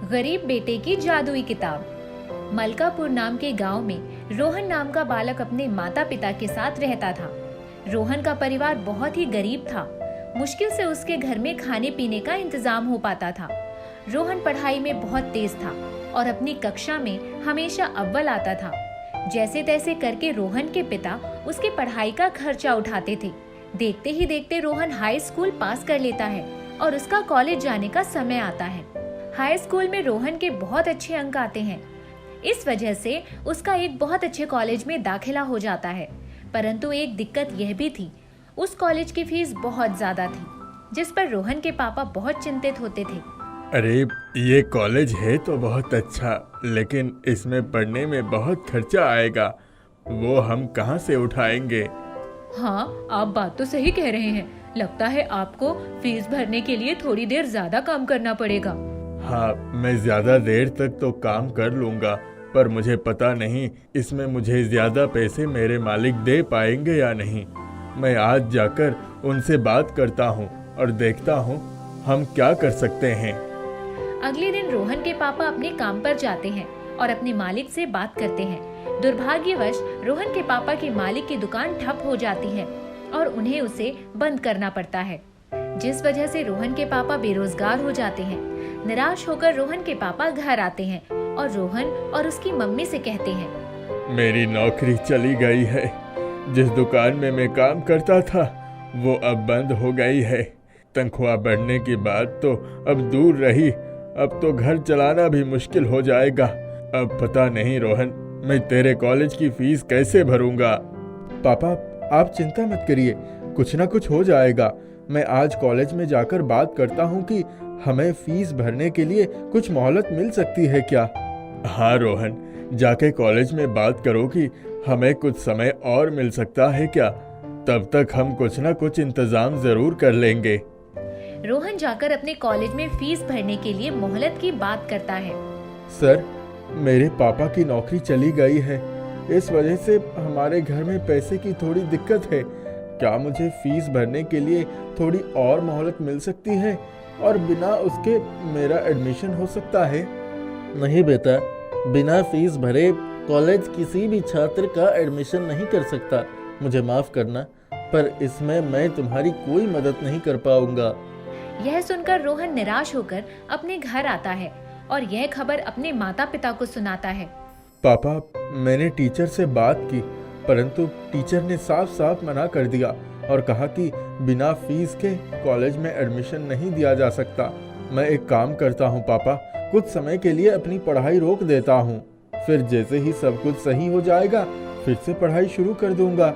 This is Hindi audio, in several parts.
गरीब बेटे की जादुई किताब। मलकापुर नाम के गांव में रोहन नाम का बालक अपने माता पिता के साथ रहता था। रोहन का परिवार बहुत ही गरीब था। मुश्किल से उसके घर में खाने पीने का इंतजाम हो पाता था। रोहन पढ़ाई में बहुत तेज था और अपनी कक्षा में हमेशा अव्वल आता था। जैसे तैसे करके रोहन के पिता उसकी पढ़ाई का खर्चा उठाते थे। देखते ही देखते रोहन हाई स्कूल पास कर लेता है और उसका कॉलेज जाने का समय आता है। हाई स्कूल में रोहन के बहुत अच्छे अंक आते हैं। इस वजह से उसका एक बहुत अच्छे कॉलेज में दाखिला हो जाता है। परंतु एक दिक्कत यह भी थी, उस कॉलेज की फीस बहुत ज्यादा थी, जिस पर रोहन के पापा बहुत चिंतित होते थे। अरे ये कॉलेज है तो बहुत अच्छा, लेकिन इसमें पढ़ने में बहुत खर्चा आएगा। वो हम कहाँ से उठाएंगे? हाँ, आप बात तो सही कह रहे हैं। लगता है आपको फीस भरने के लिए थोड़ी देर ज्यादा काम करना पड़ेगा। हाँ, मैं ज्यादा देर तक तो काम कर लूंगा, पर मुझे पता नहीं इसमें मुझे ज्यादा पैसे मेरे मालिक दे पाएंगे या नहीं। मैं आज जाकर उनसे बात करता हूँ और देखता हूँ हम क्या कर सकते हैं। अगले दिन रोहन के पापा अपने काम पर जाते हैं और अपने मालिक से बात करते हैं। दुर्भाग्यवश रोहन के पापा की मालिक की दुकान ठप हो जाती है और उन्हें उसे बंद करना पड़ता है, जिस वजह से रोहन के पापा बेरोजगार हो जाते हैं। निराश होकर रोहन के पापा घर आते हैं और रोहन और उसकी मम्मी से कहते हैं, मेरी नौकरी चली गई है। जिस दुकान में मैं काम करता था वो अब बंद हो गई है। तनख्वाह बढ़ने की बात तो अब दूर रही, अब तो घर चलाना भी मुश्किल हो जाएगा। अब पता नहीं रोहन, मैं तेरे कॉलेज की फीस कैसे भरूंगा। पापा, आप चिंता मत करिए, कुछ ना कुछ हो जाएगा। मैं आज कॉलेज में जाकर बात करता हूँ कि हमें फीस भरने के लिए कुछ मोहलत मिल सकती है क्या। हाँ रोहन, जाके कॉलेज में बात करो कि हमें कुछ समय और मिल सकता है क्या। तब तक हम कुछ ना कुछ इंतजाम जरूर कर लेंगे। रोहन जाकर अपने कॉलेज में फीस भरने के लिए मोहलत की बात करता है। सर, मेरे पापा की नौकरी चली गई है, इस वजह से हमारे घर में पैसे की थोड़ी दिक्कत है। क्या मुझे फीस भरने के लिए थोड़ी और मोहलत मिल सकती है और बिना उसके मेरा एडमिशन हो सकता है? नहीं बेटा, बिना फीस भरे कॉलेज किसी भी छात्र का एडमिशन नहीं कर सकता। मुझे माफ करना, पर इसमें मैं तुम्हारी कोई मदद नहीं कर पाऊंगा। यह सुनकर रोहन निराश होकर अपने घर आता है और यह खबर अपने माता पिता को सुनाता है। पापा, मैंने टीचर से बात की, परंतु टीचर ने साफ साफ मना कर दिया और कहा कि बिना फीस के कॉलेज में एडमिशन नहीं दिया जा सकता। मैं एक काम करता हूँ पापा, कुछ समय के लिए अपनी पढ़ाई रोक देता हूँ, फिर जैसे ही सब कुछ सही हो जाएगा फिर से पढ़ाई शुरू कर दूंगा।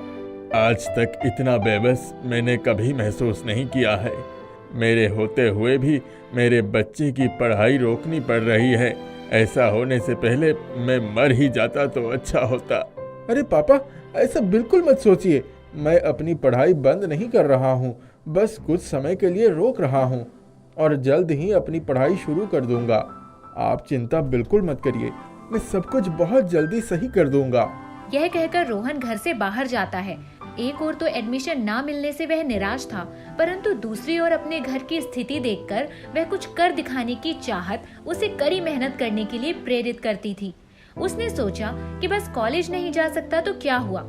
आज तक इतना बेबस मैंने कभी महसूस नहीं किया है। मेरे होते हुए भी मेरे बच्चे की पढ़ाई रोकनी पड़ रही है। ऐसा होने से पहले मैं मर ही जाता तो अच्छा होता। अरे पापा, ऐसा बिल्कुल मत सोचिए। मैं अपनी पढ़ाई बंद नहीं कर रहा हूँ, बस कुछ समय के लिए रोक रहा हूँ और जल्द ही अपनी पढ़ाई शुरू कर दूंगा। आप चिंता बिल्कुल मत करिए, मैं सब कुछ बहुत जल्दी सही कर दूंगा। यह कहकर रोहन घर से बाहर जाता है। एक ओर तो एडमिशन ना मिलने से वह निराश था, परंतु दूसरी ओर अपने घर की स्थिति देखकर वह कुछ कर दिखाने की चाहत उसे कड़ी मेहनत करने के लिए प्रेरित करती थी। उसने सोचा कि बस कॉलेज नहीं जा सकता तो क्या हुआ,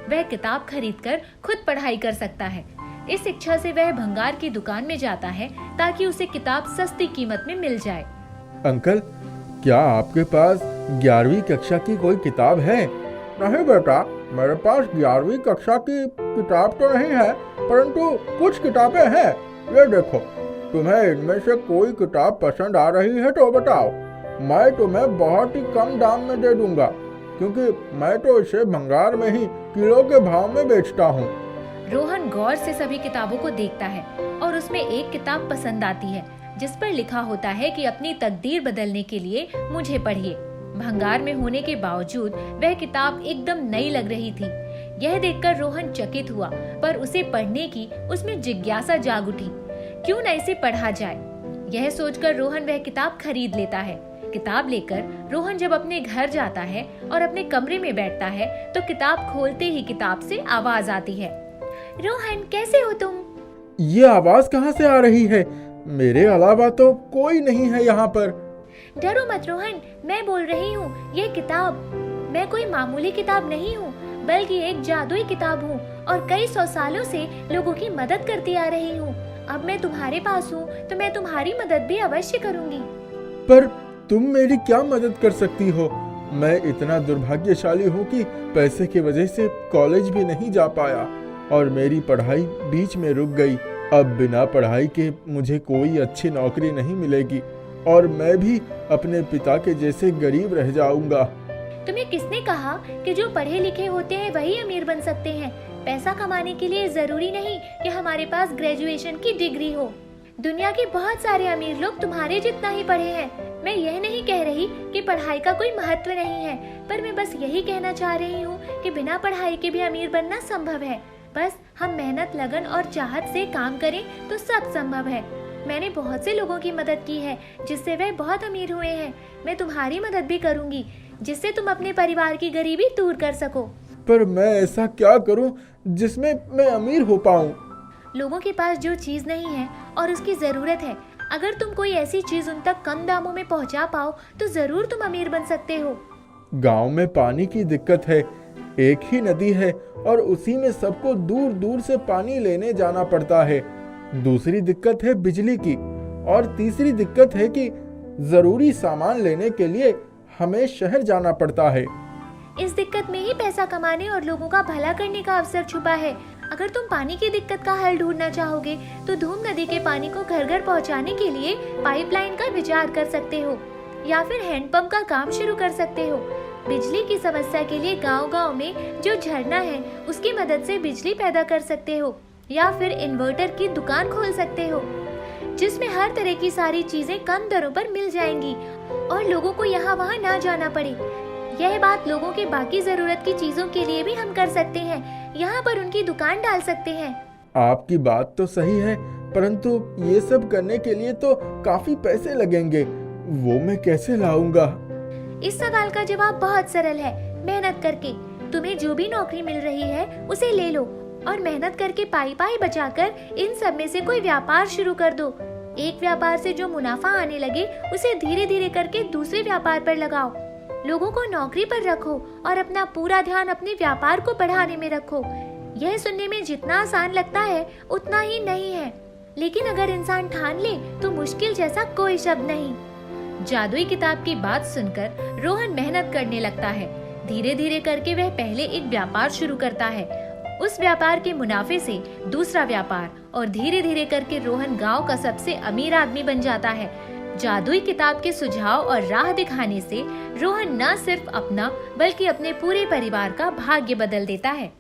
वह किताब खरीदकर खुद पढ़ाई कर सकता है। इस इच्छा से वह भंगार की दुकान में जाता है ताकि उसे किताब सस्ती कीमत में मिल जाए। अंकल, क्या आपके पास 11वीं कक्षा की कोई किताब है? नहीं बेटा, मेरे पास 11वीं कक्षा की किताब तो नहीं है, परंतु कुछ किताबें हैं। ये देखो, तुम्हें इनमें से कोई किताब पसंद आ रही है तो बताओ, मैं तुम्हें बहुत ही कम दाम में दे दूंगा, क्योंकि मैं तो इसे भंगार में ही किलो के भाव में बेचता हूँ। रोहन गौर से सभी किताबों को देखता है और उसमें एक किताब पसंद आती है, जिस पर लिखा होता है कि अपनी तकदीर बदलने के लिए मुझे पढ़िए। भंगार में होने के बावजूद वह किताब एकदम नई लग रही थी। यह देखकर रोहन चकित हुआ, पर उसे पढ़ने की उसमें जिज्ञासा जाग उठी। क्यों न इसे पढ़ा जाए? यह सोचकर रोहन वह किताब खरीद लेता है। किताब लेकर रोहन जब अपने घर जाता है और अपने कमरे में बैठता है तो किताब खोलते ही किताब से आवाज आती है, रोहन कैसे हो तुम? ये आवाज कहाँ से आ रही है? मेरे अलावा तो कोई नहीं है यहाँ पर। डरो मत रोहन, मैं बोल रही हूँ। ये किताब, मैं कोई मामूली किताब नहीं हूँ, बल्कि एक जादुई किताब हूँ और कई 100 सालों से लोगों की मदद करती आ रही हूँ। अब मैं तुम्हारे पास हूँ तो मैं तुम्हारी मदद भी अवश्य करूँगी। पर तुम मेरी क्या मदद कर सकती हो? मैं इतना दुर्भाग्यशाली हूँ कि पैसे की वजह से कॉलेज भी नहीं जा पाया और मेरी पढ़ाई बीच में रुक गई। अब बिना पढ़ाई के मुझे कोई अच्छी नौकरी नहीं मिलेगी और मैं भी अपने पिता के जैसे गरीब रह जाऊंगा। तुम्हें किसने कहा कि जो पढ़े लिखे होते हैं वही अमीर बन सकते हैं? पैसा कमाने के लिए जरूरी नहीं कि हमारे पास ग्रेजुएशन की डिग्री हो। दुनिया के बहुत सारे अमीर लोग तुम्हारे जितना ही पढ़े हैं। मैं यह नहीं कह रही कि पढ़ाई का कोई महत्व नहीं है, पर मैं बस यही कहना चाह रही हूँ कि बिना पढ़ाई के भी अमीर बनना संभव है। बस हम मेहनत, लगन और चाहत से काम करें तो सब संभव है। मैंने बहुत से लोगों की मदद की है जिससे वे बहुत अमीर हुए हैं। मैं तुम्हारी मदद भी करूँगी जिससे तुम अपने परिवार की गरीबी दूर कर सको। पर मैं ऐसा क्या करूं जिसमें मैं अमीर हो पाऊं? लोगों के पास जो चीज नहीं है और उसकी जरूरत है, अगर तुम कोई ऐसी चीज उन तक कम दामों में पहुंचा पाओ तो जरूर तुम अमीर बन सकते हो। गांव में पानी की दिक्कत है। एक ही नदी है और उसी में सबको दूर दूर से पानी लेने जाना पड़ता है। दूसरी दिक्कत है बिजली की और तीसरी दिक्कत है कि जरूरी सामान लेने के लिए हमें शहर जाना पड़ता है। इस दिक्कत में ही पैसा कमाने और लोगों का भला करने का अवसर छुपा है। अगर तुम पानी की दिक्कत का हल ढूंढना चाहोगे तो धूम नदी के पानी को घर घर पहुंचाने के लिए पाइपलाइन का विचार कर सकते हो या फिर हैंडपंप का काम शुरू कर सकते हो। बिजली की समस्या के लिए गांव-गांव में जो झरना है उसकी मदद से बिजली पैदा कर सकते हो या फिर इन्वर्टर की दुकान खोल सकते हो जिसमें हर तरह की सारी चीजें कम दरों पर मिल जाएंगी और लोगों को यहाँ वहाँ ना जाना पड़े। यह बात लोगों के बाकी जरूरत की चीजों के लिए भी हम कर सकते हैं। यहाँ पर उनकी दुकान डाल सकते हैं। आपकी बात तो सही है, परंतु ये सब करने के लिए तो काफी पैसे लगेंगे। वो मैं कैसे लाऊंगा? इस सवाल का जवाब बहुत सरल है। मेहनत करके। तुम्हें जो भी नौकरी मिल रही है उसे ले लो और मेहनत करके पाई पाई बचाकर इन सब में से कोई व्यापार शुरू कर दो। एक व्यापार से जो मुनाफा आने लगे उसे धीरे धीरे करके दूसरे व्यापार पर लगाओ। लोगों को नौकरी पर रखो और अपना पूरा ध्यान अपने व्यापार को बढ़ाने में रखो। यह सुनने में जितना आसान लगता है उतना ही नहीं है, लेकिन अगर इंसान ठान ले तो मुश्किल जैसा कोई शब्द नहीं। जादुई किताब की बात सुनकर रोहन मेहनत करने लगता है। धीरे धीरे करके वह पहले एक व्यापार शुरू करता है, उस व्यापार के मुनाफे से दूसरा व्यापार और धीरे धीरे करके रोहन गांव का सबसे अमीर आदमी बन जाता है। जादुई किताब के सुझाव और राह दिखाने से रोहन न सिर्फ अपना बल्कि अपने पूरे परिवार का भाग्य बदल देता है।